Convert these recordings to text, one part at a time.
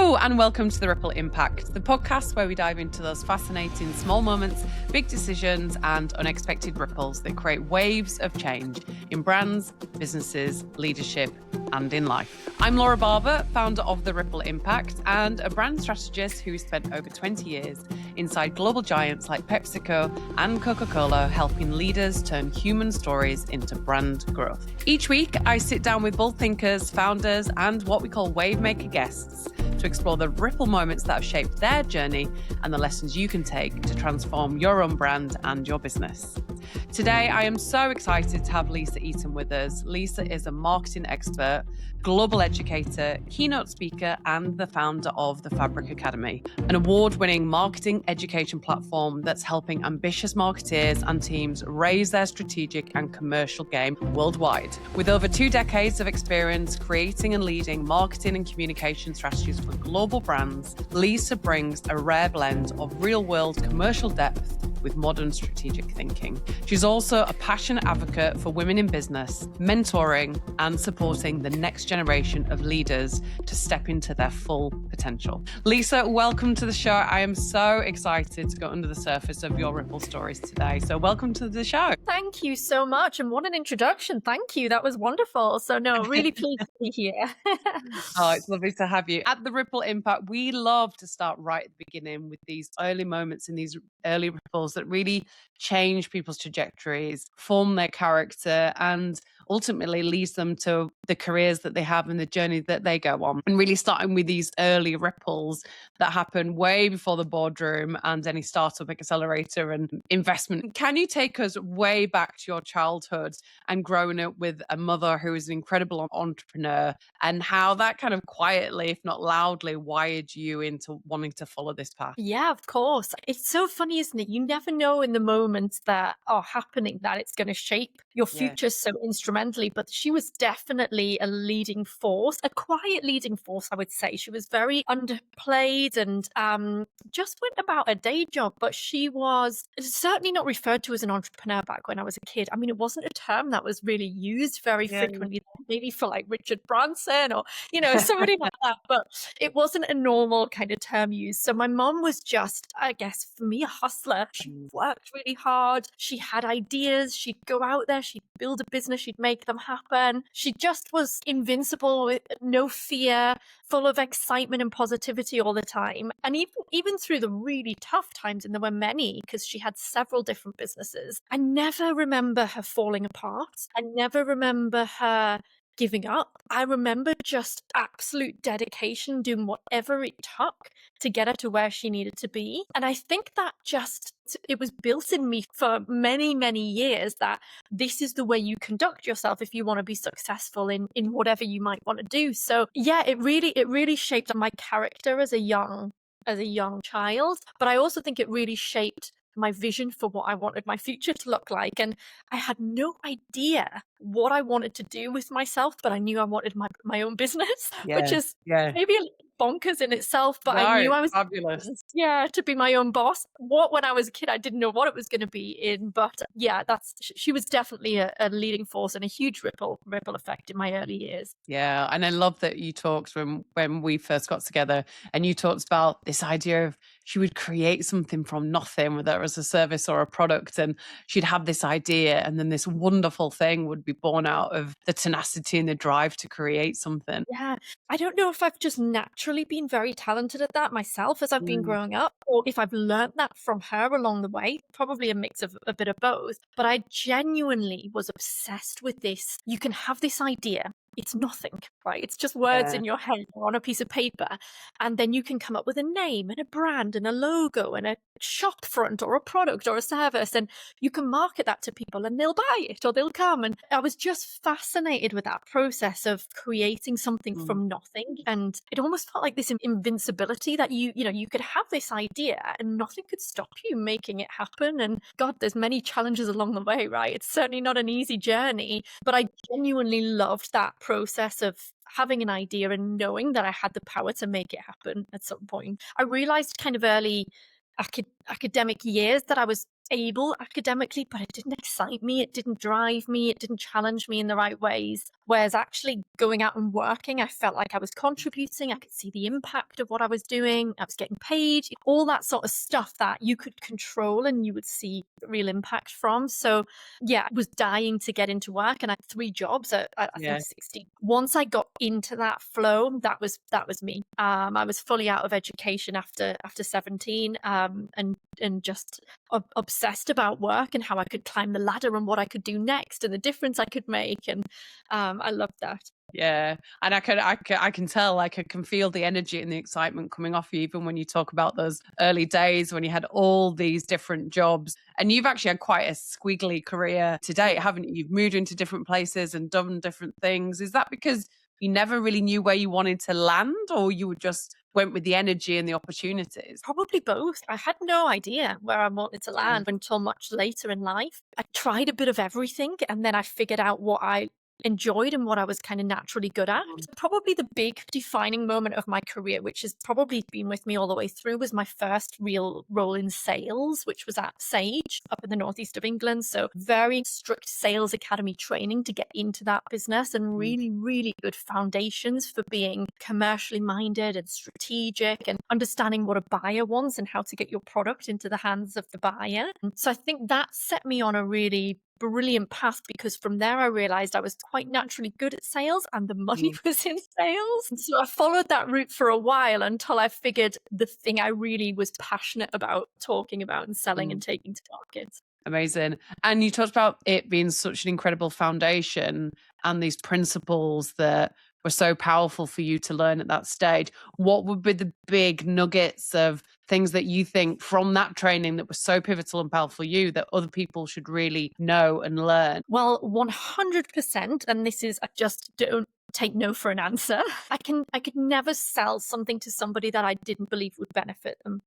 Hello and welcome to The Ripple Impact, the podcast where we dive into those fascinating small moments, big decisions and unexpected ripples that create waves of change in brands, businesses, leadership and in life. I'm Laura Barber, founder of The Ripple Impact and a brand strategist who spent over 20 years inside global giants like PepsiCo and Coca-Cola, helping leaders turn human stories into brand growth. Each week, I sit down with bold thinkers, founders, and what we call wave maker guests to explore the ripple moments that have shaped their journey and the lessons you can take to transform your own brand and your business. Today, I am so excited to have Lisa Eaton with us. Lisa is a marketing expert, global educator, keynote speaker, and the founder of the Fabric Academy, an award-winning marketing education platform that's helping ambitious marketeers and teams raise their strategic and commercial game worldwide. With over 2 decades of experience creating and leading marketing and communication strategies for global brands, Lisa brings a rare blend of real-world commercial depth with modern strategic thinking. She's also a passionate advocate for women in business, mentoring and supporting the next generation of leaders to step into their full potential. Lisa, welcome to the show. I am so excited to go under the surface of your ripple stories today. So welcome to the show. Thank you so much. And what an introduction. Thank you. That was wonderful. So really pleased to be here. Oh, it's lovely to have you. At the Ripple Impact, we love to start right at the beginning with these early moments and these early ripples that really change people's trajectories, form their character, and ultimately leads them to the careers that they have and the journey that they go on. And really starting with these early ripples that happen way before the boardroom and any startup accelerator and investment. Can you take us way back to your childhood and growing up with a mother who is an incredible entrepreneur and how that kind of quietly, if not loudly, wired you into wanting to follow this path? Yeah, of course. It's so funny, isn't it? You never know in the moments that are happening that it's going to shape your future so instrumentally. But she was definitely a leading force, a quiet leading force, I would say. She was very underplayed and just went about a day job. But she was certainly not referred to as an entrepreneur back when I was a kid. I mean, it wasn't a term that was really used very frequently, maybe for like Richard Branson or, somebody like that. But it wasn't a normal kind of term used. So my mom was just, I guess, for me, a hustler. She worked really hard. She had ideas. She'd go out there. She'd build a business. She'd make them happen. She just was invincible with no fear, full of excitement and positivity all the time. And even through the really tough times, and there were many because she had several different businesses, I never remember her falling apart. I never remember her giving up. I remember just absolute dedication, doing whatever it took to get her to where she needed to be. And I think that it was built in me for many, many years that this is the way you conduct yourself if you want to be successful in whatever you might want to do. So yeah, it really shaped my character as a young child. But I also think it really shaped my vision for what I wanted my future to look like. And I had no idea what I wanted to do with myself, but I knew I wanted my own business, which is maybe a little bonkers in itself, but I knew I was fabulous. To be my own boss. When I was a kid, I didn't know what it was going to be in, but she was definitely a leading force and a huge ripple effect in my early years. Yeah, and I love that you talked when we first got together and you talked about this idea of she would create something from nothing, whether it was a service or a product, and she'd have this idea and then this wonderful thing would be born out of the tenacity and the drive to create something. Yeah, I don't know if I've just naturally been very talented at that myself as I've been growing up, or if I've learned that from her along the way, probably a mix of a bit of both. But I genuinely was obsessed with this. You can have this idea. It's nothing, right? It's just words in your head or on a piece of paper. And then you can come up with a name and a brand and a logo and a shop front or a product or a service. And you can market that to people and they'll buy it or they'll come. And I was just fascinated with that process of creating something from nothing. And it almost felt like this invincibility that you could have this idea and nothing could stop you making it happen. And God, there's many challenges along the way, right? It's certainly not an easy journey, but I genuinely loved that process of having an idea and knowing that I had the power to make it happen at some point. I realized kind of early academic years that I was able academically, but it didn't excite me. It didn't drive me. It didn't challenge me in the right ways. Whereas actually going out and working, I felt like I was contributing. I could see the impact of what I was doing. I was getting paid, all that sort of stuff that you could control and you would see real impact from. So yeah, I was dying to get into work, and I had 3 jobs at I think 60. Once I got into that flow, that was me. I was fully out of education after 17, and just obsessed about work and how I could climb the ladder and what I could do next and the difference I could make. And I loved that. Yeah, and I can tell, like, I can feel the energy and the excitement coming off you, even when you talk about those early days when you had all these different jobs. And you've actually had quite a squiggly career to date, haven't you? You've moved into different places and done different things. Is that because you never really knew where you wanted to land, or you just went with the energy and the opportunities? Probably both. I had no idea where I wanted to land until much later in life. I tried a bit of everything, and then I figured out what I enjoyed and what I was kind of naturally good at. Probably the big defining moment of my career, which has probably been with me all the way through, was my first real role in sales, which was at Sage up in the northeast of England. So very strict sales academy training to get into that business, and really, really good foundations for being commercially minded and strategic and understanding what a buyer wants and how to get your product into the hands of the buyer. So I think that set me on a really brilliant path, because from there I realized I was quite naturally good at sales and the money was in sales. And so I followed that route for a while until I figured the thing I really was passionate about talking about and selling and taking to market. Amazing. And you talked about it being such an incredible foundation and these principles that were so powerful for you to learn at that stage. What would be the big nuggets of things that you think from that training that was so pivotal and powerful for you that other people should really know and learn? Well, 100%. And this is, I just don't take no for an answer. I could never sell something to somebody that I didn't believe would benefit them.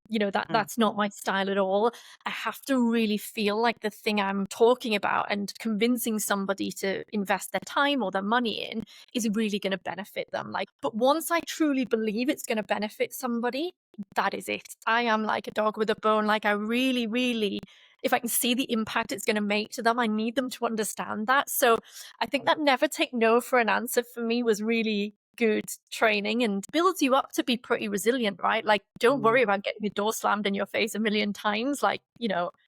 That's not my style at all. I have to really feel like the thing I'm talking about and convincing somebody to invest their time or their money in is really going to benefit them. But once I truly believe it's going to benefit somebody, that is it. I am like a dog with a bone. Like, I really, really, if I can see the impact it's going to make to them, I need them to understand that. So I think that never take no for an answer for me was really good training and builds you up to be pretty resilient, right? Like, don't worry about getting the door slammed in your face a million times.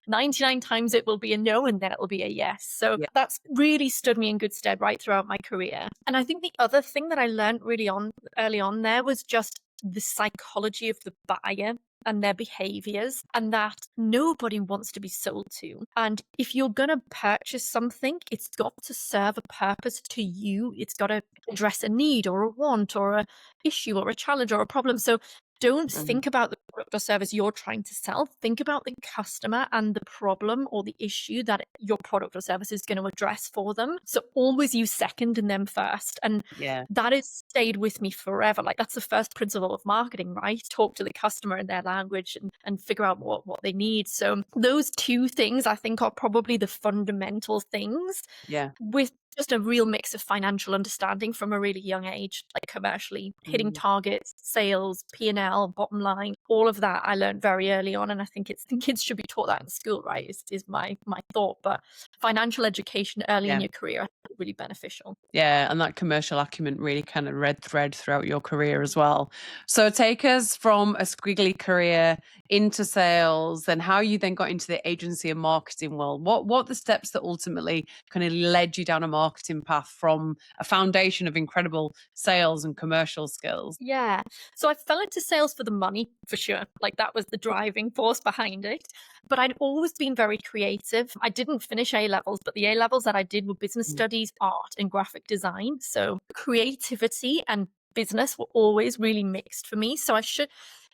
99 times it will be a no, and then it will be a yes. So that's really stood me in good stead right throughout my career. And I think the other thing that I learned really early on there was just the psychology of the buyer and their behaviors, and that nobody wants to be sold to. And if you're going to purchase something, it's got to serve a purpose to you. It's got to address a need or a want or a issue or a challenge or a problem. So don't think about the product or service you're trying to sell. Think about the customer and the problem or the issue that your product or service is going to address for them. So always use second and then first. And that has stayed with me forever. Like, that's the first principle of marketing, right? Talk to the customer in their language and figure out what they need. So those two things, I think, are probably the fundamental things. With just a real mix of financial understanding from a really young age, like commercially hitting targets, sales, P&L, bottom line, all of that I learned very early on. And I think kids should be taught that in school, right? Is my thought. But financial education early in your career, I think, really beneficial. Yeah, and that commercial acumen really kind of red thread throughout your career as well. So take us from a squiggly career into sales, and how you then got into the agency and marketing world. What the steps that ultimately kind of led you down a marketing path from a foundation of incredible sales and commercial skills? Yeah. So I fell into sales for the money, for sure. Like, that was the driving force behind it. But I'd always been very creative. I didn't finish A levels, but the A levels that I did were business studies, art, and graphic design. So creativity and business were always really mixed for me. So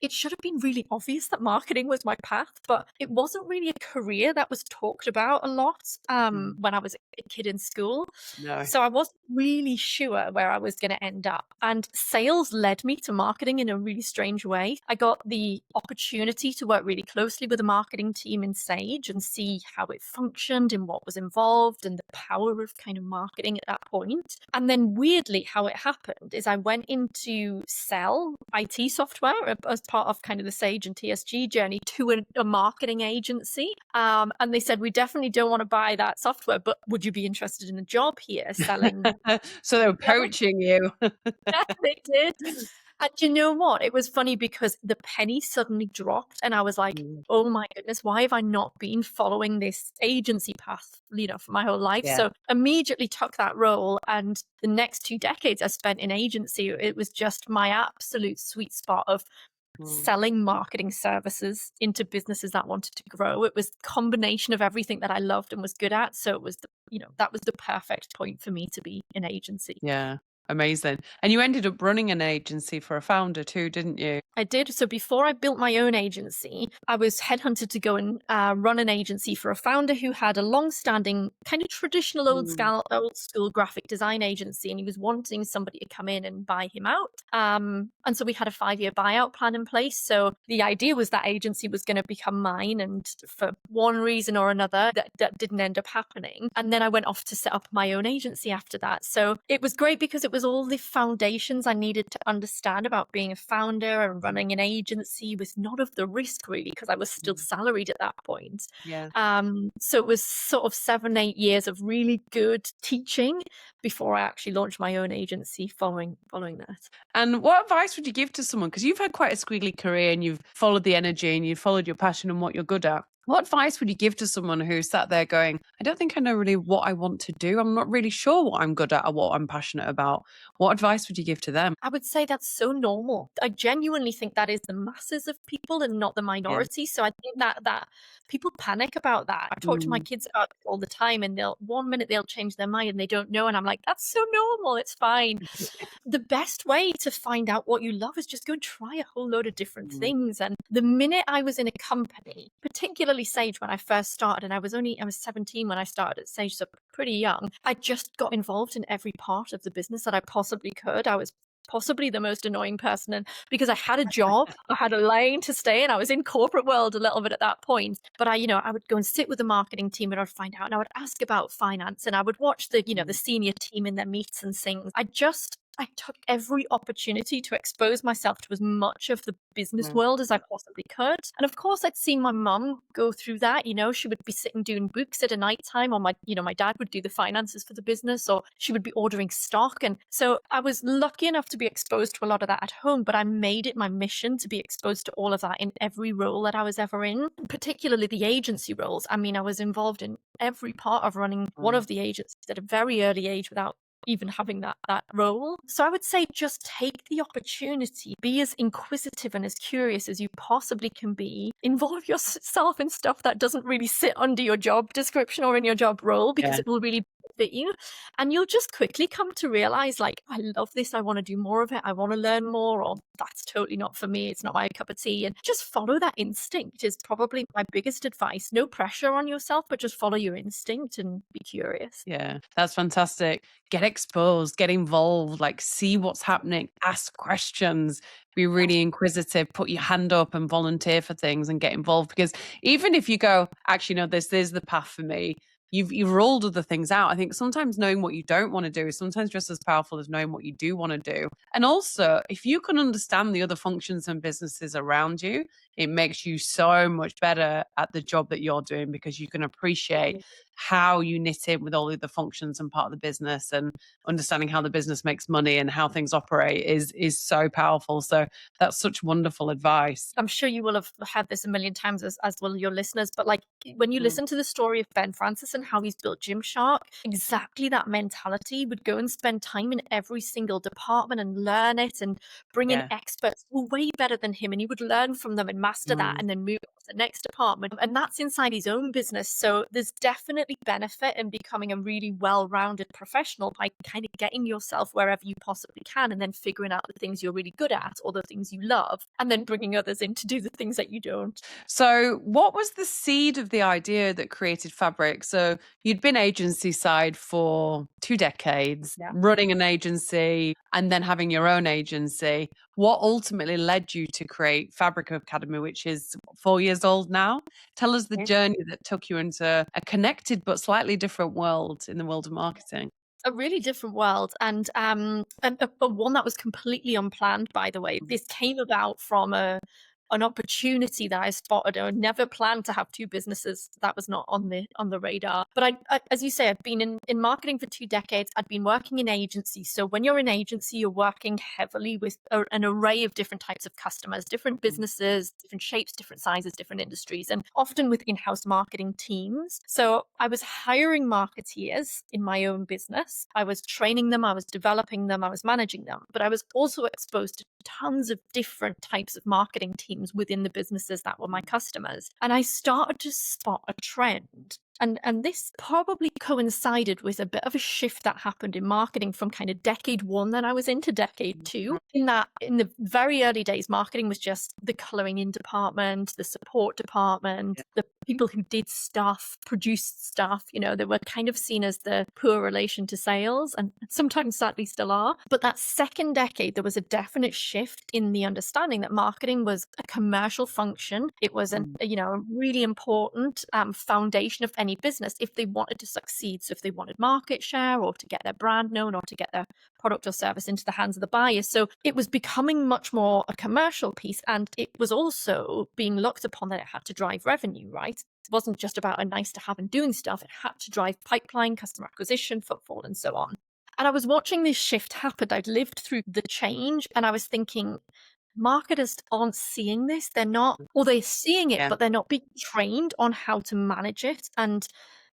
it should have been really obvious that marketing was my path, but it wasn't really a career that was talked about a lot when I was a kid in school. No. So I wasn't really sure where I was going to end up. And sales led me to marketing in a really strange way. I got the opportunity to work really closely with the marketing team in Sage and see how it functioned and what was involved and the power of kind of marketing at that point. And then weirdly, how it happened is I went in to sell IT software, a part of kind of the Sage and TSG journey to a marketing agency. And they said, we definitely don't want to buy that software, but would you be interested in a job here selling? So they were poaching you. Yeah, they did. And you know what? It was funny because the penny suddenly dropped and I was like, Mm. oh my goodness, why have I not been following this agency path, for my whole life? Yeah. So immediately took that role. And the next 2 decades I spent in agency, it was just my absolute sweet spot of selling marketing services into businesses that wanted to grow. It was a combination of everything that I loved and was good at. So it was, that was the perfect point for me to be in agency. Yeah. Amazing. And you ended up running an agency for a founder too, didn't you? I did. So before I built my own agency, I was headhunted to go and run an agency for a founder who had a long-standing, kind of traditional old school graphic design agency, and he was wanting somebody to come in and buy him out. And so we had a 5-year buyout plan in place. So the idea was that agency was going to become mine, and for one reason or another, that didn't end up happening. And then I went off to set up my own agency after that. So it was great because it was all the foundations I needed to understand about being a founder and running an agency with none of the risk really, because I was still salaried at that point. Yeah. So it was sort of 7-8 years of really good teaching before I actually launched my own agency following that. And what advice would you give to someone? Because you've had quite a squiggly career and you've followed the energy and you've followed your passion and what you're good at. What advice would you give to someone who sat there going, I don't think I know really what I want to do. I'm not really sure what I'm good at or what I'm passionate about. What advice would you give to them? I would say that's so normal. I genuinely think that is the masses of people and not the minority. So I think that people panic about that. I talk to my kids about it all the time, and one minute they'll change their mind and they don't know. And I'm like, that's so normal. It's fine. The best way to find out what you love is just go and try a whole load of different things. And the minute I was in a company, particularly Sage when I first started, and I was 17 when I started at Sage, so pretty young, I just got involved in every part of the business that I possibly could. I was possibly the most annoying person, and because I had a job, I had a lane to stay in. I was in corporate world a little bit at that point, but I would go and sit with the marketing team and I'd find out, and I would ask about finance, and I would watch the the senior team in their meets and things. I took every opportunity to expose myself to as much of the business world as I possibly could. And of course, I'd seen my mum go through that. She would be sitting doing books at a night time, or my dad would do the finances for the business, or she would be ordering stock. And so I was lucky enough to be exposed to a lot of that at home, but I made it my mission to be exposed to all of that in every role that I was ever in, particularly the agency roles. I mean, I was involved in every part of running one of the agencies at a very early age without even having that role. So I would say just take the opportunity, be as inquisitive and as curious as you possibly can be, involve yourself in stuff that doesn't really sit under your job description or in your job role, because it will really fit you. And you'll just quickly come to realize, like, I love this, I want to do more of it, I want to learn more, or that's totally not for me, it's not my cup of tea. And just follow that instinct is probably my biggest advice. No pressure on yourself, but just follow your instinct and be curious. Yeah, that's fantastic. Get exposed, get involved, like see what's happening, ask questions, be really inquisitive, put your hand up and volunteer for things and get involved. Because even if you go, actually, no, this is the path for me, you've rolled other things out. I think sometimes knowing what you don't want to do is sometimes just as powerful as knowing what you do want to do. And also, if you can understand the other functions and businesses around you, it makes you so much better at the job that you're doing, because you can appreciate how you knit in with all the other functions and part of the business, and understanding how the business makes money and how things operate is so powerful. So that's such wonderful advice. I'm sure you will have had this a million times, as will your listeners, but like when you listen to the story of Ben Francis and how he's built Gymshark, exactly that mentality. Would go and spend time in every single department and learn it, and bring in experts who were way better than him, and he would learn from them and master that, and then move on to the next department. And that's inside his own business. So there's definitely benefit in becoming a really well-rounded professional by kind of getting yourself wherever you possibly can, and then figuring out the things you're really good at or the things you love, and then bringing others in to do the things that you don't. So what was the seed of the idea that created Fabric? So you'd been agency side for 2 decades, running an agency and then having your own agency. What ultimately led you to create Fabric Academy, which is 4 years old now? Tell us the journey that took you into a connected but slightly different world in the world of marketing. a really different world, and one that was completely unplanned, by the way. This came about from an opportunity that I spotted. I never planned to have two businesses. That was not on the radar. But I as you say, I've been in marketing for 2 decades. I'd been working in agencies. So when you're in agency, you're working heavily with an array of different types of customers, different businesses, different shapes, different sizes, different industries, and often with in-house marketing teams. So I was hiring marketeers in my own business. I was training them, I was developing them, I was managing them. But I was also exposed to tons of different types of marketing teams within the businesses that were my customers. And I started to spot a trend. And this probably coincided with a bit of a shift that happened in marketing from kind of decade one that I was into decade two. In that, in the very early days, marketing was just the coloring in department, the support department, the people who did stuff, produced stuff. They were kind of seen as the poor relation to sales, and sometimes sadly still are. But that second decade, there was a definite shift in the understanding that marketing was a commercial function. It was a really important foundation of any business if they wanted to succeed. So if they wanted market share, or to get their brand known, or to get their product or service into the hands of the buyers. So it was becoming much more a commercial piece, and it was also being looked upon that it had to drive revenue, right? It wasn't just about a nice to have and doing stuff. It had to drive pipeline, customer acquisition, footfall, and so on. And I was watching this shift happen. I'd lived through the change, and I was thinking, marketers aren't seeing this. They're not, or they're seeing it, but they're not being trained on how to manage it. And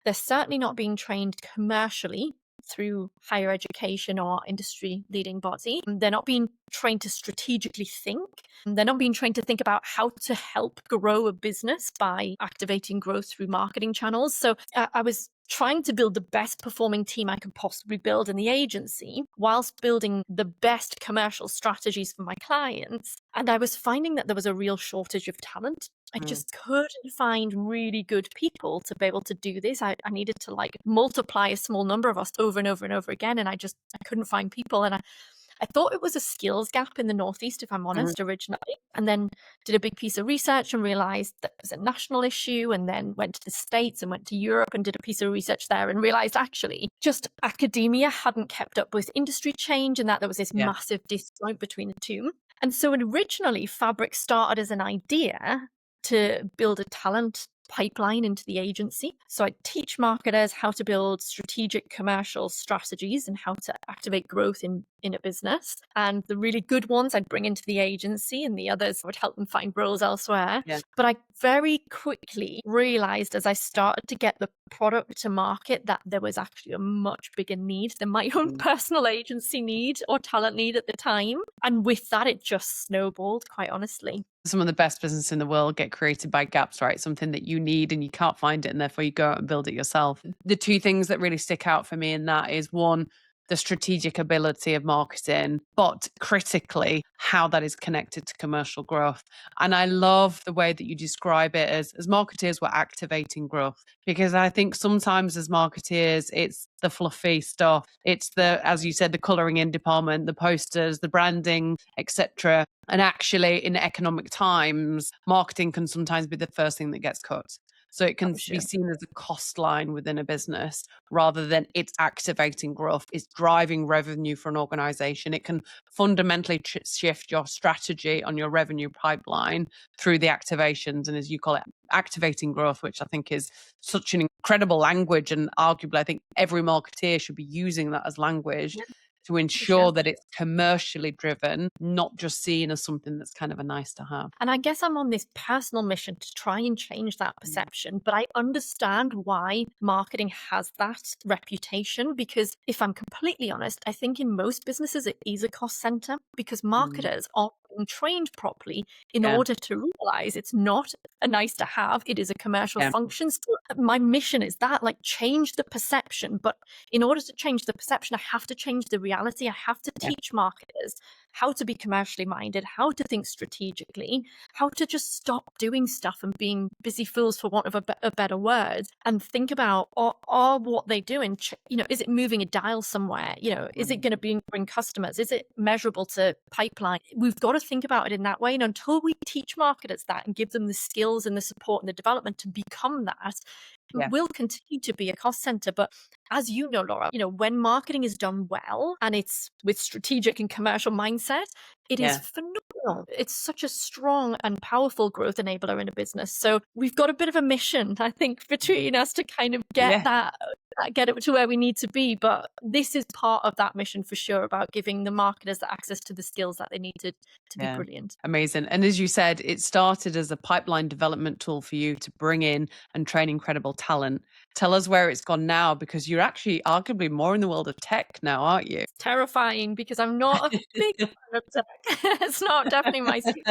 they're certainly not being trained commercially through higher education or industry leading body. They're not being trained to strategically think. They're not being trained to think about how to help grow a business by activating growth through marketing channels. So I was trying to build the best performing team I could possibly build in the agency, whilst building the best commercial strategies for my clients. And I was finding that there was a real shortage of talent. I just couldn't find really good people to be able to do this. I needed to multiply a small number of us over and over and over again. And I couldn't find people. And I thought it was a skills gap in the Northeast, if I'm honest, originally. And then did a big piece of research and realized that it was a national issue, and then went to the States and went to Europe and did a piece of research there and realized actually just academia hadn't kept up with industry change, and that there was this massive disjoint between the two. And so originally Fabric started as an idea to build a talent pipeline into the agency. So I teach marketers how to build strategic commercial strategies and how to activate growth in a business. And the really good ones I'd bring into the agency, and the others would help them find roles elsewhere. But I very quickly realized, as I started to get the product to market, that there was actually a much bigger need than my own personal agency need or talent need at the time. And with that, it just snowballed, quite honestly. Some of the best business in the world get created by gaps, right? Something that you need and you can't find it, and therefore you go out and build it yourself. The two things that really stick out for me in that is, one, the strategic ability of marketing, but critically, how that is connected to commercial growth. And I love the way that you describe it as marketeers, we're activating growth, because I think sometimes as marketeers, it's the fluffy stuff. It's the, as you said, the coloring in department, the posters, the branding, etc. And actually, in economic times, marketing can sometimes be the first thing that gets cut. So it can be seen as a cost line within a business rather than it's activating growth. It's driving revenue for an organization. It can fundamentally shift your strategy on your revenue pipeline through the activations. And as you call it, activating growth, which I think is such an incredible language. And arguably, I think every marketeer should be using that as language to ensure that it's commercially driven, not just seen as something that's kind of a nice to have. And I guess I'm on this personal mission to try and change that perception, but I understand why marketing has that reputation, because if I'm completely honest, I think in most businesses it is a cost center, because marketers aren't being trained properly in order to realize it's not a nice to have, it is a commercial function. So my mission is that, change the perception. But in order to change the perception, I have to change the reality. I have to teach marketers how to be commercially minded, how to think strategically, how to just stop doing stuff and being busy fools, for want of a better word, and think about, are what they do, and is it moving a dial somewhere? Is it going to bring customers? Is it measurable to pipeline? We've got to think about it in that way. And until we teach marketers that and give them the skills and the support and the development to become that, Yeah. will continue to be a cost center. But as you know, Laura, when marketing is done well and it's with strategic and commercial mindset, it is Yeah. phenomenal. It's such a strong and powerful growth enabler in a business. So we've got a bit of a mission, I think, between us to kind of get get it to where we need to be. But this is part of that mission for sure, about giving the marketers the access to the skills that they needed to be Yeah. brilliant. Amazing. And as you said, it started as a pipeline development tool for you to bring in and train incredible talent. Tell us where it's gone now, because you're actually arguably more in the world of tech now, aren't you? It's terrifying because I'm not a big fan of tech. It's not definitely my sweet.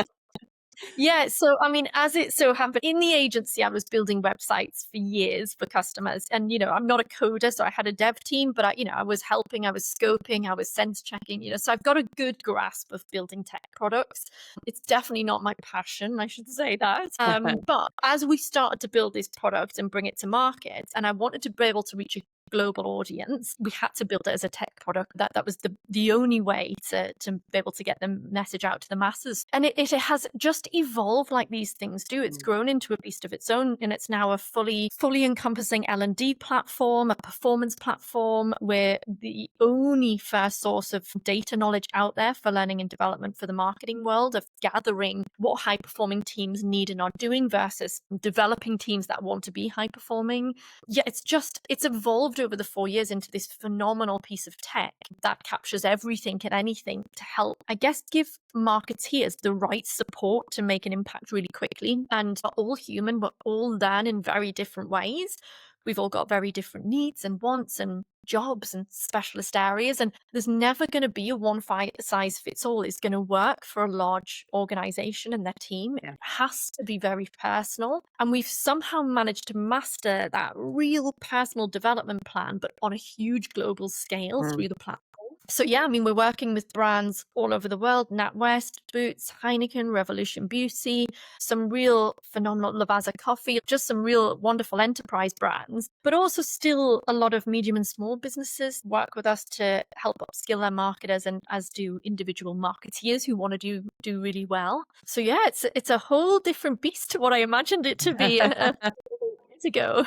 Yeah, so I mean, as it so happened, in the agency, I was building websites for years for customers. And, I'm not a coder, so I had a dev team, but I was helping, I was scoping, I was sense checking, so I've got a good grasp of building tech products. It's definitely not my passion, I should say that. But as we started to build this product and bring it to market, and I wanted to be able to reach a global audience, we had to build it as a tech product. That was the only way to be able to get the message out to the masses. And it has just evolved like these things do. It's grown into a beast of its own, and it's now a fully encompassing L&D platform, a performance platform. We're the only first source of data knowledge out there for learning and development for the marketing world, of gathering what high performing teams need and are doing versus developing teams that want to be high performing. Yeah, it's evolved over the 4 years into this phenomenal piece of tech that captures everything and anything to help, I guess, give marketeers the right support to make an impact really quickly. And we're all human, we're all learn in very different ways. We've all got very different needs and wants and jobs and specialist areas. And there's never going to be a one size fits all. It's going to work for a large organization and their team. It has to be very personal. And we've somehow managed to master that real personal development plan, but on a huge global scale through the platform. So yeah, I mean, we're working with brands all over the world: NatWest, Boots, Heineken, Revolution Beauty, some real phenomenal Lavazza coffee, just some real wonderful enterprise brands, but also still a lot of medium and small businesses work with us to help upskill their marketers, and as do individual marketeers who want to do really well. So yeah, it's a whole different beast to what I imagined it to be to go.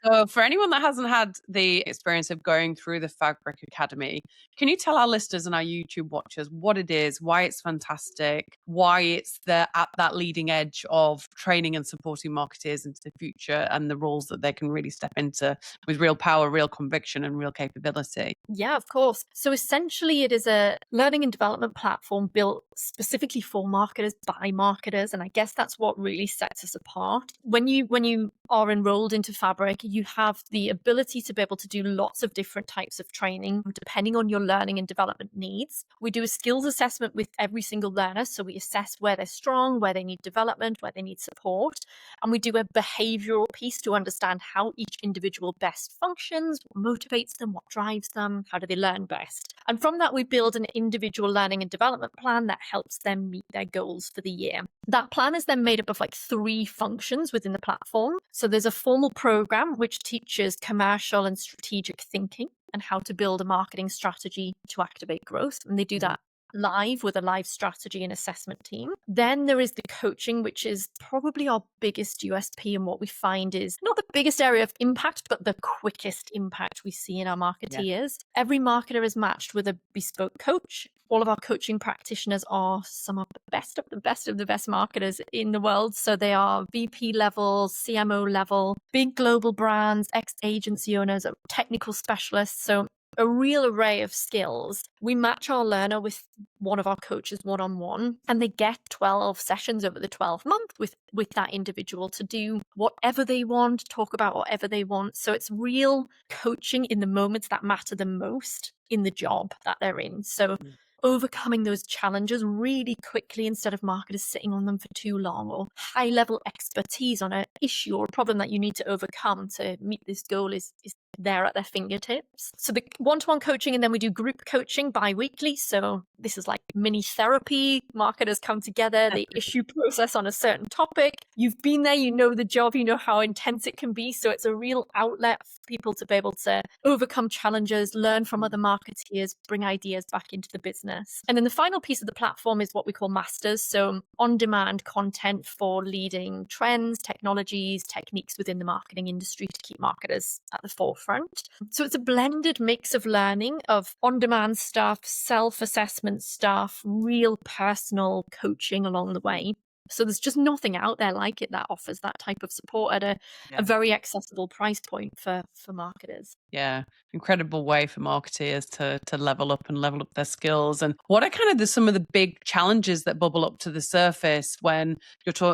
So for anyone that hasn't had the experience of going through the Fabric Academy, can you tell our listeners and our YouTube watchers what it is, why it's fantastic, why it's at that leading edge of training and supporting marketers into the future, and the roles that they can really step into with real power, real conviction, and real capability? Yeah, of course. So essentially, it is a learning and development platform built specifically for marketers by marketers. And I guess that's what really sets us apart. When you are enrolled into Fabric, you have the ability to be able to do lots of different types of training depending on your learning and development needs. We do a skills assessment with every single learner. So we assess where they're strong, where they need development, where they need support. And we do a behavioral piece to understand how each individual best functions, what motivates them, what drives them, how do they learn best. And from that, we build an individual learning and development plan that helps them meet their goals for the year. That plan is then made up of 3 functions within the platform. So there's a formal program which teaches commercial and strategic thinking and how to build a marketing strategy to activate growth. And they do that live with a live strategy and assessment team. Then there is the coaching, which is probably our biggest USP, and what we find is not the biggest area of impact, but the quickest impact we see in our marketeers. Every marketer is matched with a bespoke coach. All of our coaching practitioners are some of the best of the best of the best marketers in the world. So they are VP level, CMO level, big global brands, ex-agency owners, technical specialists. So a real array of skills. We match our learner with one of our coaches one-on-one, and they get 12 sessions over the 12 month with that individual to do whatever they want, talk about whatever they want. So it's real coaching in the moments that matter the most in the job that they're in. So overcoming those challenges really quickly instead of marketers sitting on them for too long, or high level expertise on an issue or a problem that you need to overcome to meet this goal is there at their fingertips. So the one-to-one coaching, and then we do group coaching bi-weekly. So this is like mini therapy. Marketers come together, they issue process on a certain topic. You've been there, you know the job, you know how intense it can be. So it's a real outlet for people to be able to overcome challenges, learn from other marketeers, bring ideas back into the business. And then the final piece of the platform is what we call masters. So on-demand content for leading trends, technologies, techniques within the marketing industry to keep marketers at the forefront. So it's a blended mix of learning, of on-demand stuff, self-assessment stuff, real personal coaching along the way. So there's just nothing out there like it that offers that type of support at a very accessible price point for marketers. Yeah, incredible way for marketeers to level up and level up their skills. And what are kind of some of the big challenges that bubble up to the surface when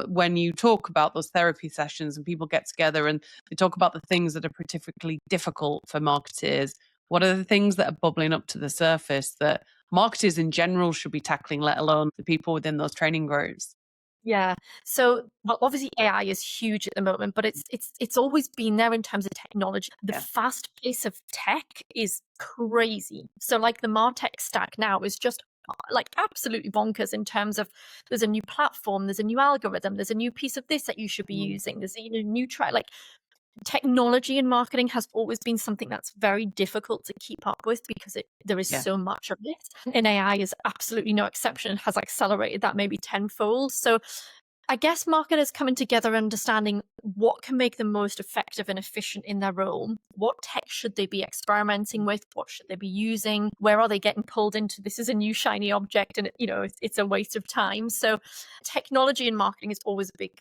when you talk about those therapy sessions and people get together and they talk about the things that are particularly difficult for marketeers? What are the things that are bubbling up to the surface that marketers in general should be tackling, let alone the people within those training groups? Yeah. So, well, obviously AI is huge at the moment, but it's always been there in terms of technology. The Yeah. fast pace of tech is crazy. So, like the MarTech stack now is just like absolutely bonkers in terms of there's a new platform, there's a new algorithm, there's a new piece of this that you should be using, there's a new try. Like technology in marketing has always been something that's very difficult to keep up with because there is Yeah. so much of it. And AI is absolutely no exception, has accelerated that maybe tenfold. So I guess marketers coming together, understanding what can make them most effective and efficient in their role. What tech should they be experimenting with? What should they be using? Where are they getting pulled into? This is a new shiny object, and it's a waste of time. So, technology in marketing is always a big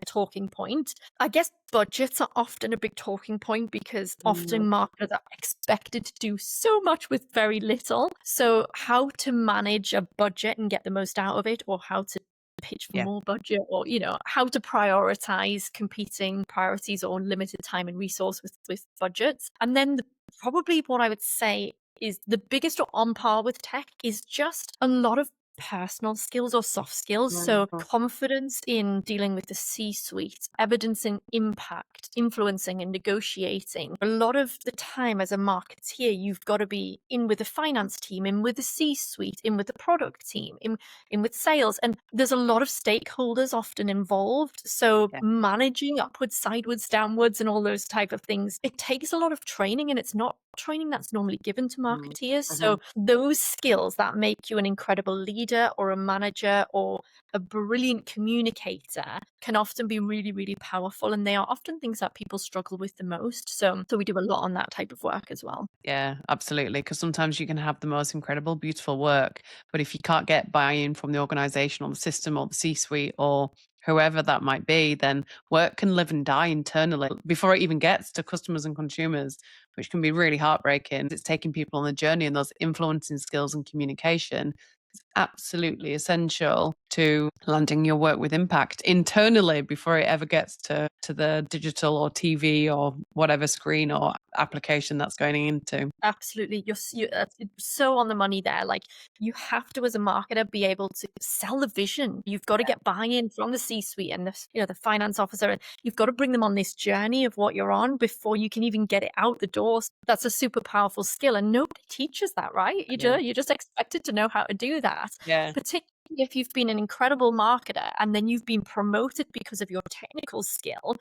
talking point. I guess budgets are often a big talking point because often marketers are expected to do so much with very little. So, how to manage a budget and get the most out of it, or how to pitch for Yeah. more budget, or how to prioritize competing priorities or limited time and resource with budgets. And then probably what I would say is the biggest, or on par with tech, is just a lot of personal skills or soft skills. So confidence in dealing with the C-suite, evidencing impact, influencing and negotiating. A lot of the time as a marketeer, you've got to be in with the finance team, in with the C-suite, in with the product team, in with sales. And there's a lot of stakeholders often involved. So managing upwards, sideways, downwards, and all those type of things, it takes a lot of training, and it's not training that's normally given to marketeers. So those skills that make you an incredible leader or a manager or a brilliant communicator can often be really, really powerful. And they are often things that people struggle with the most. So we do a lot on that type of work as well. Yeah, absolutely. Because sometimes you can have the most incredible, beautiful work, but if you can't get buy-in from the organization or the system or the C-suite or whoever that might be, then work can live and die internally before it even gets to customers and consumers, which can be really heartbreaking. It's taking people on the journey, and those influencing skills and communication is absolutely essential to landing your work with impact internally before it ever gets to the digital or TV or whatever screen or application that's going into. Absolutely. You're so on the money there. Like, you have to, as a marketer, be able to sell the vision. You've got to get buy-in from the C-suite and the finance officer. And you've got to bring them on this journey of what you're on before you can even get it out the door. That's a super powerful skill, and nobody teaches that, right? You're just expected to know how to do that. Yeah. Particularly if you've been an incredible marketer and then you've been promoted because of your technical skill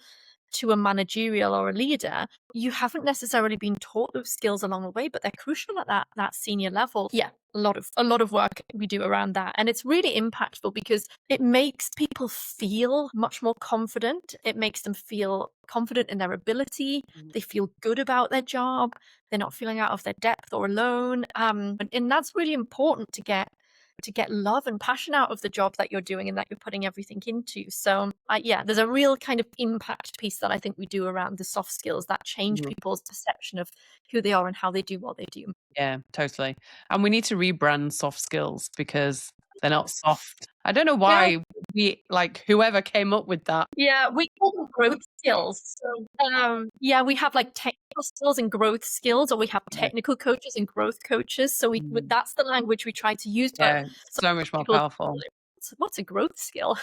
to a managerial or a leader, you haven't necessarily been taught those skills along the way, but they're crucial at that senior level. Yeah, a lot of work we do around that. And it's really impactful because it makes people feel much more confident. It makes them feel confident in their ability. They feel good about their job. They're not feeling out of their depth or alone. And that's really important to get love and passion out of the job that you're doing and that you're putting everything into. So there's a real kind of impact piece that I think we do around the soft skills that change people's perception of who they are and how they do what they do. Yeah, totally. And we need to rebrand soft skills because they're not soft. I don't know why whoever came up with that. Yeah, we call them growth skills. So, we have like technical skills and growth skills, or we have technical coaches and growth coaches. So that's the language we try to use. But Yeah, so much more people powerful. what's a growth skill?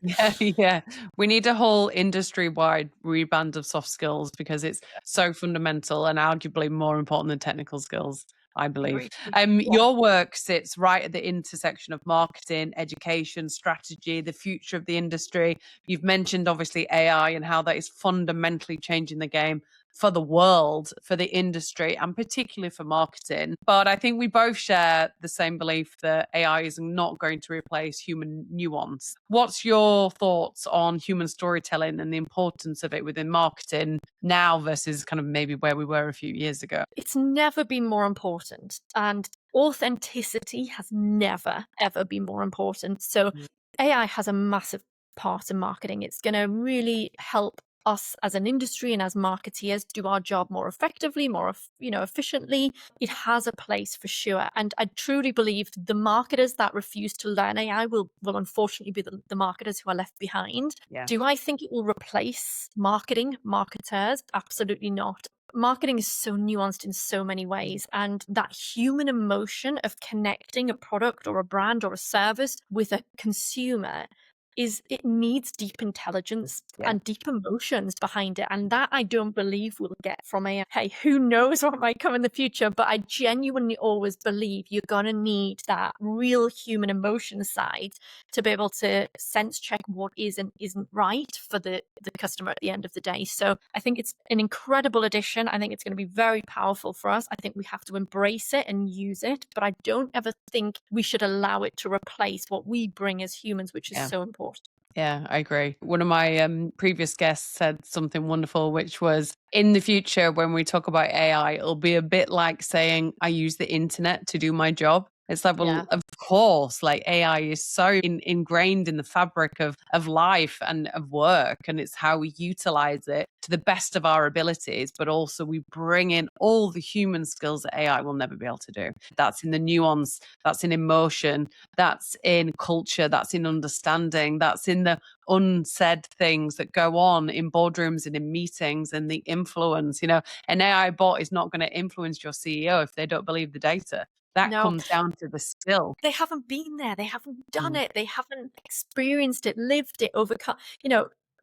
Yeah, yeah. We need a whole industry-wide reband of soft skills because it's so fundamental and arguably more important than technical skills, I believe. Agreed. Yeah. Your work sits right at the intersection of marketing, education, strategy, the future of the industry. You've mentioned obviously AI and how that is fundamentally changing the game for the world, for the industry, and particularly for marketing. But I think we both share the same belief that AI is not going to replace human nuance. What's your thoughts on human storytelling and the importance of it within marketing now versus kind of maybe where we were a few years ago? It's never been more important. And authenticity has never, ever been more important. So Mm. AI has a massive part in marketing. It's going to really help us as an industry and as marketeers do our job more effectively, efficiently. It has a place for sure. And I truly believe the marketers that refuse to learn AI will unfortunately be the marketers who are left behind. Yeah. Do I think it will replace marketers? Absolutely not. Marketing is so nuanced in so many ways, and that human emotion of connecting a product or a brand or a service with a consumer it needs deep intelligence Yeah. and deep emotions behind it. And that I don't believe we'll get from AI. Hey, who knows what might come in the future, but I genuinely always believe you're going to need that real human emotion side to be able to sense check what is and isn't right for the customer at the end of the day. So I think it's an incredible addition. I think it's going to be very powerful for us. I think we have to embrace it and use it, but I don't ever think we should allow it to replace what we bring as humans, which is Yeah. so important. Yeah, I agree. One of my previous guests said something wonderful, which was in the future, when we talk about AI, it'll be a bit like saying, I use the internet to do my job. It's like, well, Yeah. of course, like AI is so ingrained in the fabric of life and of work, and it's how we utilize it to the best of our abilities, but also we bring in all the human skills that AI will never be able to do. That's in the nuance, that's in emotion, that's in culture, that's in understanding, that's in the unsaid things that go on in boardrooms and in meetings and the influence. An AI bot is not going to influence your CEO if they don't believe the data. That No, comes down to the skill. they haven't been there. They haven't done Mm. it. They haven't experienced it, lived it, overcome.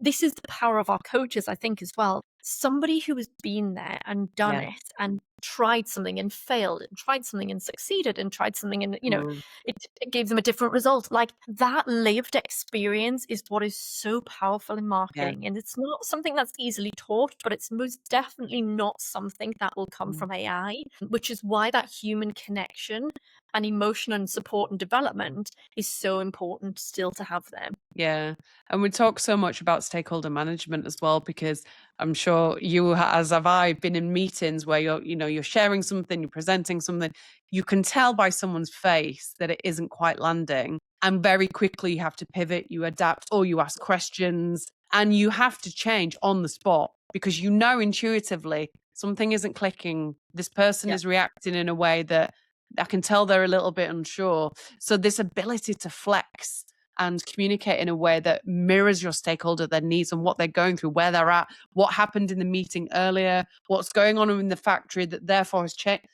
This is the power of our coaches, I think, as well. Somebody who has been there and done Yeah. it and tried something and failed and tried something and succeeded and tried something and, Mm. it gave them a different result. Like that lived experience is what is so powerful in Yeah. marketing. And it's not something that's easily taught, but it's most definitely not something that will come Mm. from AI, which is why that human connection and emotion and support and development is so important still to have them. Yeah. And we talk so much about stakeholder management as well, because I'm sure you, as have I, been in meetings where you're sharing something, you're presenting something, you can tell by someone's face that it isn't quite landing. And very quickly you have to pivot, you adapt, or you ask questions, and you have to change on the spot because you know intuitively something isn't clicking. This person Yeah. is reacting in a way that I can tell they're a little bit unsure. So this ability to flex and communicate in a way that mirrors your stakeholder, their needs and what they're going through, where they're at, what happened in the meeting earlier, what's going on in the factory that therefore has changed.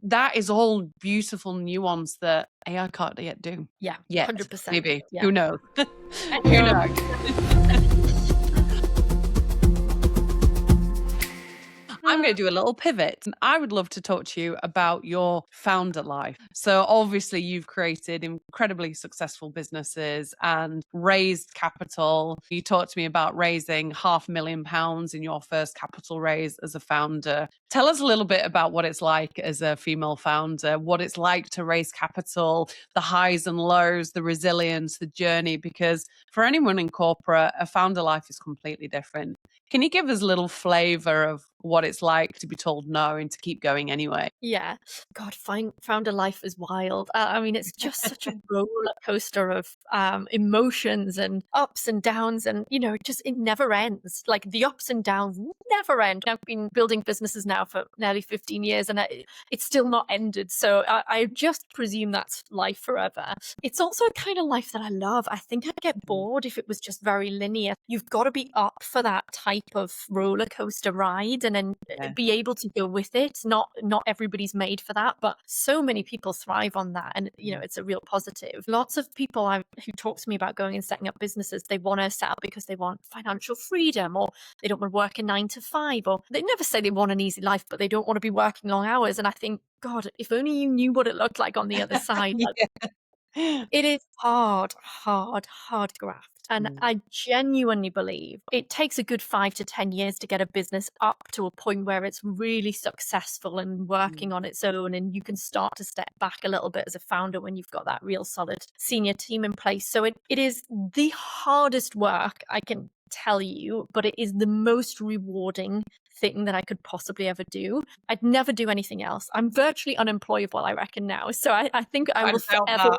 That is all beautiful nuance that AI can't yet do. Yeah. Yet, 100%. maybe. Yeah. Who knows? Who No. knows? I'm going to do a little pivot. And I would love to talk to you about your founder life. So, obviously, you've created incredibly successful businesses and raised capital. You talked to me about raising £500,000 in your first capital raise as a founder. Tell us a little bit about what it's like as a female founder, what it's like to raise capital, the highs and lows, the resilience, the journey, because for anyone in corporate, a founder life is completely different. Can you give us a little flavor of what it's like to be told no and to keep going anyway? Yeah. God, founder life is wild. I mean, it's just such a roller coaster of emotions and ups and downs, and it never ends. Like the ups and downs never end. I've been building businesses now for nearly 15 years, and it's still not ended. So I just presume that's life forever. It's also a kind of life that I love. I think I'd get bored if it was just very linear. You've got to be up for that type of roller coaster ride, and and then Yeah. be able to go with it. Not everybody's made for that, but so many people thrive on that, and it's a real positive. Lots of people who talk to me about going and setting up businesses, they want to set up because they want financial freedom, or they don't want to work a 9 to 5, or they never say they want an easy life, but they don't want to be working long hours. And I think, God, if only you knew what it looked like on the other side. Yeah. It is hard graft. And Mm, I genuinely believe it takes a good 5 to 10 years to get a business up to a point where it's really successful and working on its own. And you can start to step back a little bit as a founder when you've got that real solid senior team in place. So it is the hardest work, I can tell you, but it is the most rewarding thing that I could possibly ever do. I'd never do anything else. I'm virtually unemployable, I reckon now. So I think I will doubt forever.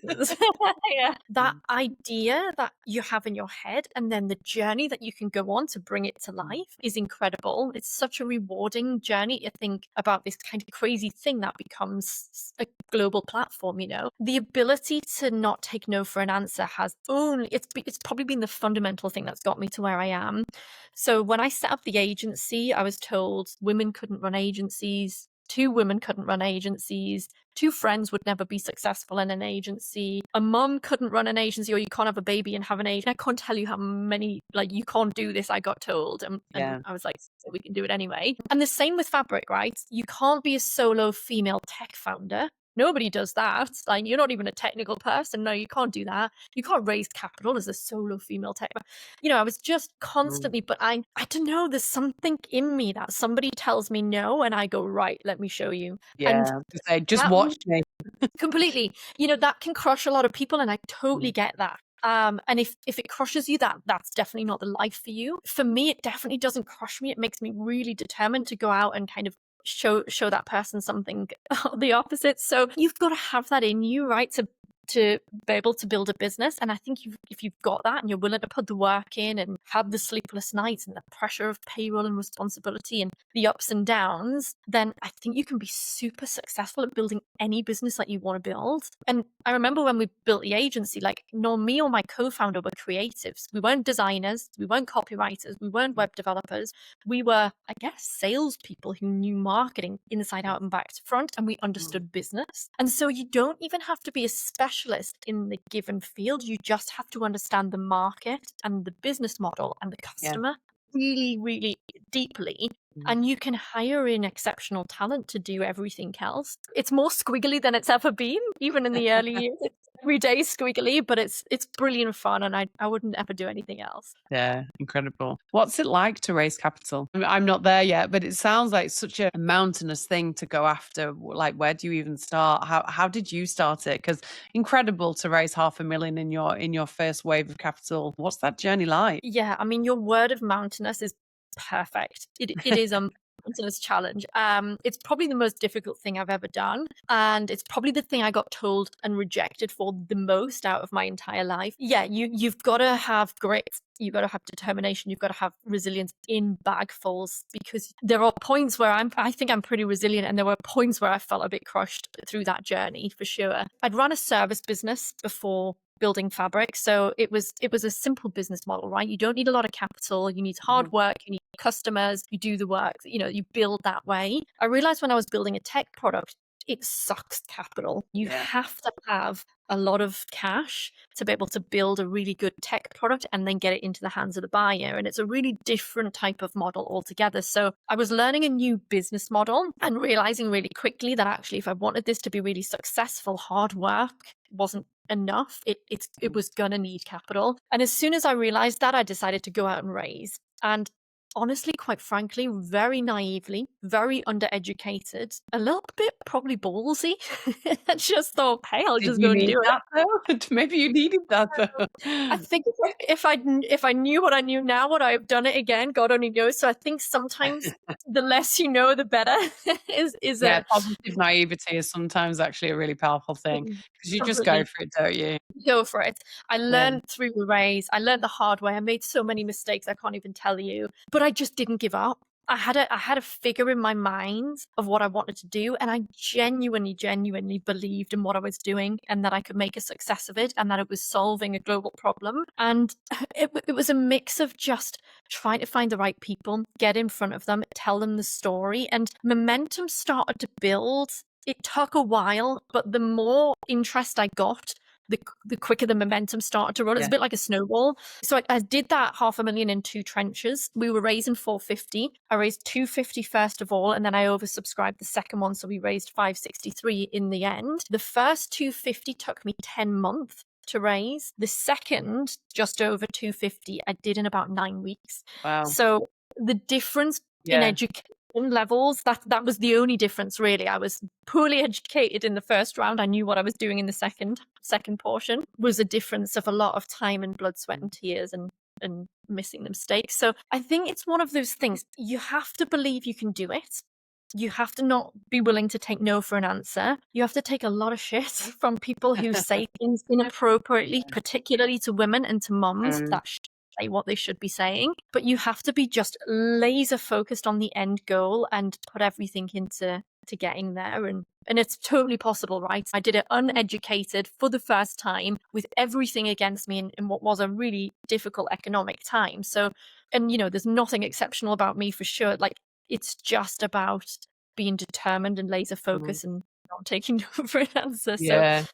that. Yeah. That idea that you have in your head, and then the journey that you can go on to bring it to life, is incredible. It's such a rewarding journey to think about this kind of crazy thing that becomes a global platform. The ability to not take no for an answer it's probably been the fundamental thing that's got me to where I am. So when I set up the agency, I was told women couldn't run agencies. 2 women couldn't run agencies. 2 friends would never be successful in an agency. A mum couldn't run an agency, or you can't have a baby and have an agency. I can't tell you how many, you can't do this, I got told. And I was like, so we can do it anyway. And the same with fabric, right? You can't be a solo female tech founder. Nobody does that. You're not even a technical person. No, you can't do that. You can't raise capital as a solo female tech. I was just constantly, but I don't know, there's something in me that somebody tells me no, and I go, right, let me show you. Yeah. And To say, just that watch me. completely, that can crush a lot of people, and I totally get that. And if it crushes you, that's definitely not the life for you. For me, it definitely doesn't crush me. It makes me really determined to go out and kind of show that person something the opposite. So you've got to have that in you, right, to be able to build a business. And I think if you've got that and you're willing to put the work in and have the sleepless nights and the pressure of payroll and responsibility and the ups and downs, then I think you can be super successful at building any business that you want to build. And I remember when we built the agency, nor me or my co-founder were creatives. We weren't designers, we weren't copywriters, we weren't web developers. We were, I guess, salespeople who knew marketing inside out and back to front, and we understood business. And so you don't even have to be a specialist in the given field. You just have to understand the market and the business model and the customer really, really deeply. And you can hire in exceptional talent to do everything else. It's more squiggly than it's ever been, even in the early years. It's every day squiggly, but it's brilliant fun, and I wouldn't ever do anything else. Yeah, incredible. What's it like to raise capital? I mean, I'm not there yet, but it sounds like such a mountainous thing to go after. Like, where do you even start? How did you start it? Because incredible to raise $500,000 in your first wave of capital. What's that journey like? Yeah, I mean, your word of mountainous is perfect. It is a mountainous challenge. It's probably the most difficult thing I've ever done, and it's probably the thing I got told and rejected for the most out of my entire life. Yeah, you've got to have grit. You've got to have determination. You've got to have resilience in bagfuls, because there are points where I think I'm pretty resilient, and there were points where I felt a bit crushed through that journey, for sure. I'd run a service business before building fabric, so it was a simple business model, right? You don't need a lot of capital. You need hard work. You need customers. You do the work. You build that way. I realized when I was building a tech product, it sucks capital. You have to have a lot of cash to be able to build a really good tech product and then get it into the hands of the buyer. And it's a really different type of model altogether. So I was learning a new business model and realizing really quickly that actually, if I wanted this to be really successful, hard work wasn't enough. It was going to need capital. And as soon as I realized that, I decided to go out and raise. And honestly, quite frankly, very naively, very undereducated, a little bit probably ballsy. I just thought, hey, I'll just go and do that, though? Maybe you needed that, though. I think if I knew what I knew now, would I have done it again? God only knows. So I think sometimes the less you know, the better. Positive naivety is sometimes actually a really powerful thing, because you just go for it, don't you? Go for it. I learned through the raise. I learned the hard way. I made so many mistakes I can't even tell you, but I just didn't give up. I had a figure in my mind of what I wanted to do, and I genuinely believed in what I was doing, and that I could make a success of it, and that it was solving a global problem. And it was a mix of just trying to find the right people, get in front of them, tell them the story, and momentum started to build. It took a while, but the more interest I got, the quicker the momentum started to roll. It's Yeah. a bit like a snowball. So I did that 500,000 in 2 tranches. We were raising 450. I raised 250 first of all, and then I oversubscribed the second one, so we raised 563 in the end. The first 250 took me 10 months to raise. The second, just over 250, I did in about 9 weeks. Wow. So the difference in education levels, that was the only difference, really. I was poorly educated in the first round. I knew what I was doing in the second portion. Was a difference of a lot of time and blood, sweat and tears, and missing the mistakes. So I think it's one of those things. You have to believe you can do it. You have to not be willing to take no for an answer. You have to take a lot of shit from people who say things inappropriately, particularly to women and to moms that say what they should be saying. But you have to be just laser focused on the end goal and put everything into getting there. And it's totally possible, right? I did it uneducated for the first time with everything against me in what was a really difficult economic time. So, and there's nothing exceptional about me for sure. Like, it's just about being determined and laser focused and not taking no for an answer. Yeah.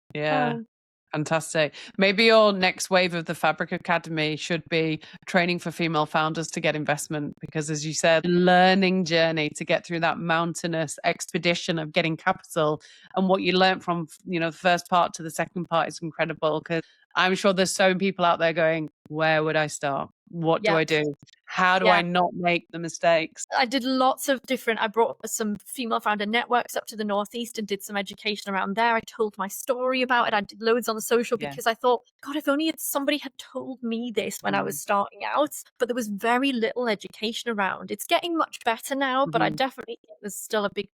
Fantastic. Maybe your next wave of the Fabric Academy should be training for female founders to get investment, because as you said, learning journey to get through that mountainous expedition of getting capital, and what you learned from, the first part to the second part is incredible, because I'm sure there's so many people out there going, where would I start? What do I do? How do I not make the mistakes? I did lots of different, I brought some female founder networks up to the Northeast and did some education around there. I told my story about it. I did loads on the social because I thought, God, if only somebody had told me this when I was starting out. But there was very little education around. It's getting much better now, but I definitely think there's still a big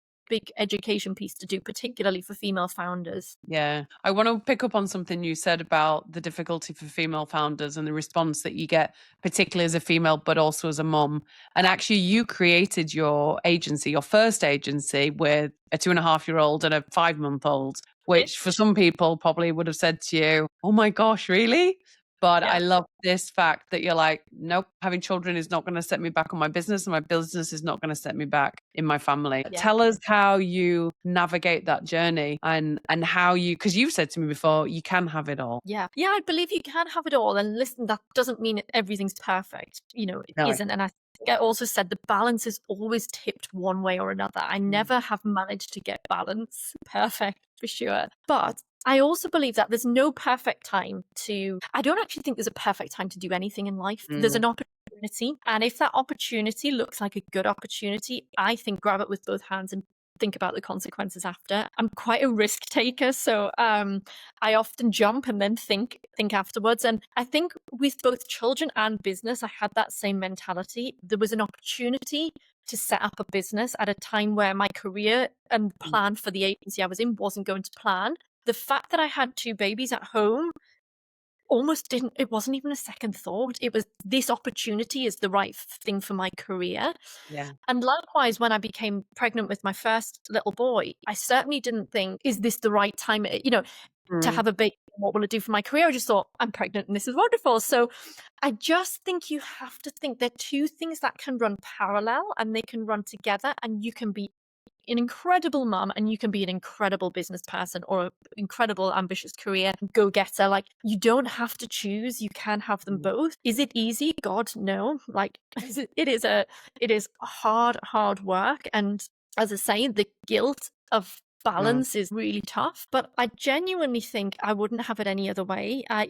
education piece to do, particularly for female founders. Yeah. I want to pick up on something you said about the difficulty for female founders and the response that you get, particularly as a female, but also as a mom. And actually, you created your agency, your first agency, with a 2.5-year-old and a 5-month-old, which for some people probably would have said to you, oh my gosh, really? But I love this fact that you're like, nope, having children is not going to set me back on my business, and my business is not going to set me back in my family. Tell us how you navigate that journey, and how you, because you've said to me before, you can have it all. Yeah, I believe you can have it all. And listen, that doesn't mean everything's perfect. It isn't. And I think I also said the balance is always tipped one way or another. I never have managed to get balance perfect, for sure. But I also believe that there's no perfect time I don't actually think there's a perfect time to do anything in life. There's an opportunity. And if that opportunity looks like a good opportunity, I think grab it with both hands and think about the consequences after. I'm quite a risk taker, so I often jump and then think afterwards. And I think with both children and business, I had that same mentality. There was an opportunity to set up a business at a time where my career and plan for the agency I was in wasn't going to plan. The fact that I had 2 babies at home it wasn't even a second thought. It was, this opportunity is the right thing for my career. Yeah. And likewise, when I became pregnant with my first little boy, I certainly didn't think, is this the right time, to have a baby? What will it do for my career? I just thought, I'm pregnant and this is wonderful. So I just think you have to think they're 2 things that can run parallel and they can run together, and you can be an incredible mom and you can be an incredible business person or an incredible ambitious career go-getter. Like, you don't have to choose, you can have them both. Is it easy? God, no. Like, it is hard work, and as I say, the guilt of balance is really tough, but I genuinely think I wouldn't have it any other way. I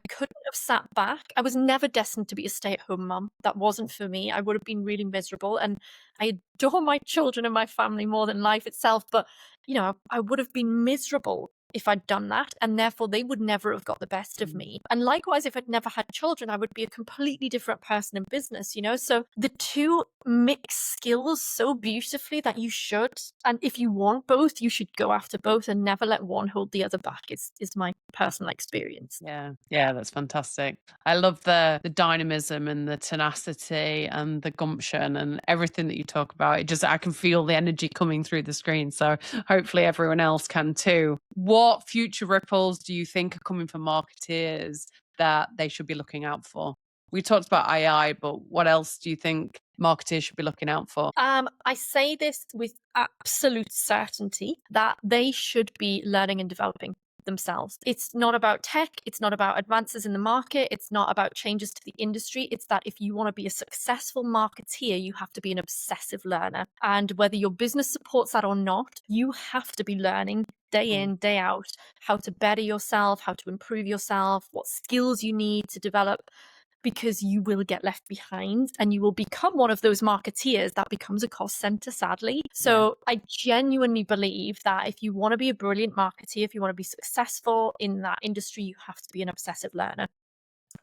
couldn't have sat back. I was never destined to be a stay-at-home mom. That wasn't for me. I would have been really miserable, and I adore my children and my family more than life itself, but I would have been miserable if I'd done that, and therefore they would never have got the best of me. And likewise, if I'd never had children, I would be a completely different person in business, you know? So the two mix skills so beautifully that you should, and if you want both, you should go after both and never let one hold the other back, is my personal experience. Yeah, that's fantastic. I love the dynamism and the tenacity and the gumption and everything that you talk about. I can feel the energy coming through the screen. So hopefully everyone else can too. What future ripples do you think are coming for marketeers that they should be looking out for? We talked about AI, but what else do you think marketers should be looking out for? I say this with absolute certainty that they should be learning and developing themselves. It's not about tech. It's not about advances in the market. It's not about changes to the industry. It's that if you want to be a successful marketeer, you have to be an obsessive learner. And whether your business supports that or not, you have to be learning day in, day out, how to better yourself, how to improve yourself, what skills you need to develop, because you will get left behind and you will become one of those marketeers that becomes a cost center, sadly. So I genuinely believe that if you want to be a brilliant marketeer, if you want to be successful in that industry, you have to be an obsessive learner.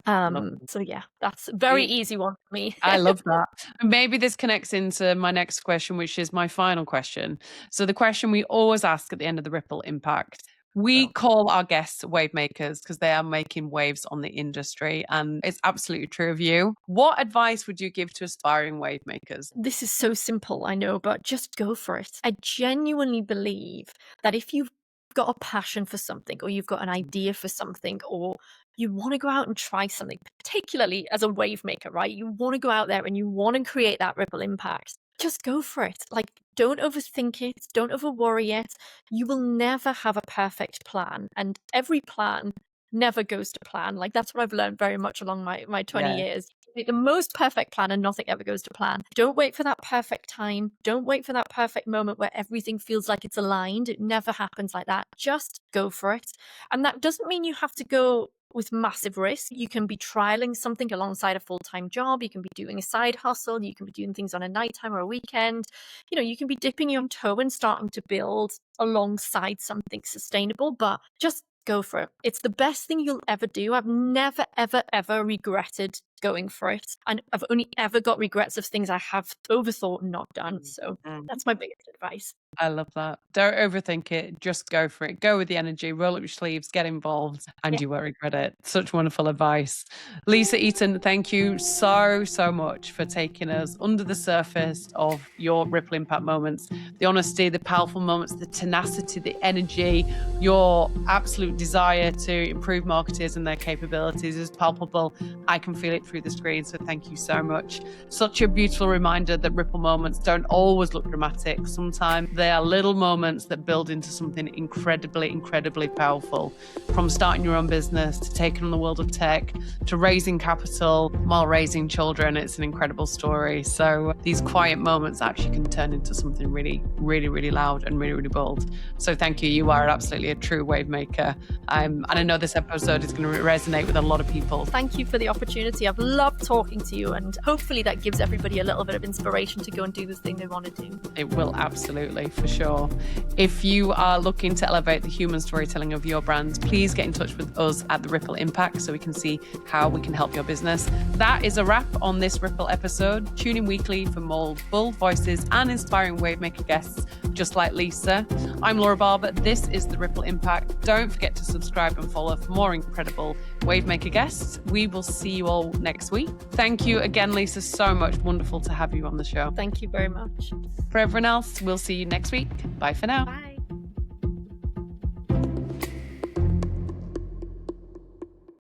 So yeah, that's a very easy one for me. I love that. Maybe this connects into my next question, which is my final question. So the question we always ask at the end of the Ripple Impact. We call our guests wave makers because they are making waves on the industry, and it's absolutely true of you. What advice would you give to aspiring wave makers? This is so simple, I know, but just go for it. I genuinely believe that if you've got a passion for something, or you've got an idea for something, or you want to go out and try something, particularly as a wave maker, right? You want to go out there and you want to create that ripple impact. Just go for it. Like, don't overthink it. Don't over worry it. You will never have a perfect plan, and every plan never goes to plan. Like, that's what I've learned very much along my 20 years. Make the most perfect plan and nothing ever goes to plan. Don't wait for that perfect time. Don't wait for that perfect moment where everything feels like it's aligned. It never happens like that. Just go for it. And that doesn't mean you have to go with massive risk. You can be trialing something alongside a full-time job. You can be doing a side hustle. You can be doing things on a nighttime or a weekend. You know, you can be dipping your toe and starting to build alongside something sustainable, but just go for it. It's the best thing you'll ever do. I've never, ever, ever regretted going for it. And I've only ever got regrets of things I have overthought and not done. So that's my biggest advice. I love that. Don't overthink it. Just go for it. Go with the energy, roll up your sleeves, get involved, and you won't regret it. Such wonderful advice. Lisa Eaton, thank you so much for taking us under the surface of your ripple impact moments, the honesty, the powerful moments, the tenacity, the energy, your absolute desire to improve marketers and their capabilities is palpable. I can feel it through the screen. So thank you so much. Such a beautiful reminder that ripple moments don't always look dramatic. Sometimes they are little moments that build into something incredibly powerful. From starting your own business to taking on the world of tech to raising capital while raising children, it's an incredible story. So these quiet moments actually can turn into something really loud and really bold. So thank you. You are absolutely a true wave maker. And I know this episode is going to resonate with a lot of people. Thank you for the opportunity. I've loved talking to you, and hopefully that gives everybody a little bit of inspiration to go and do the thing they want to do. It will, absolutely, for sure. If you are looking to elevate the human storytelling of your brand, please get in touch with us at the Ripple Impact so we can see how we can help your business. That is a wrap on this Ripple episode. Tune in weekly for more bold voices and inspiring wavemaker guests just like Lisa. I'm Laura Barber. This is the Ripple Impact. Don't forget to subscribe and follow for more incredible wavemaker guests. We will see you all next week. Thank you again, Lisa, so much. Wonderful to have you on the show. Thank you very much. For everyone else, we'll see you next week. Bye for now. Bye.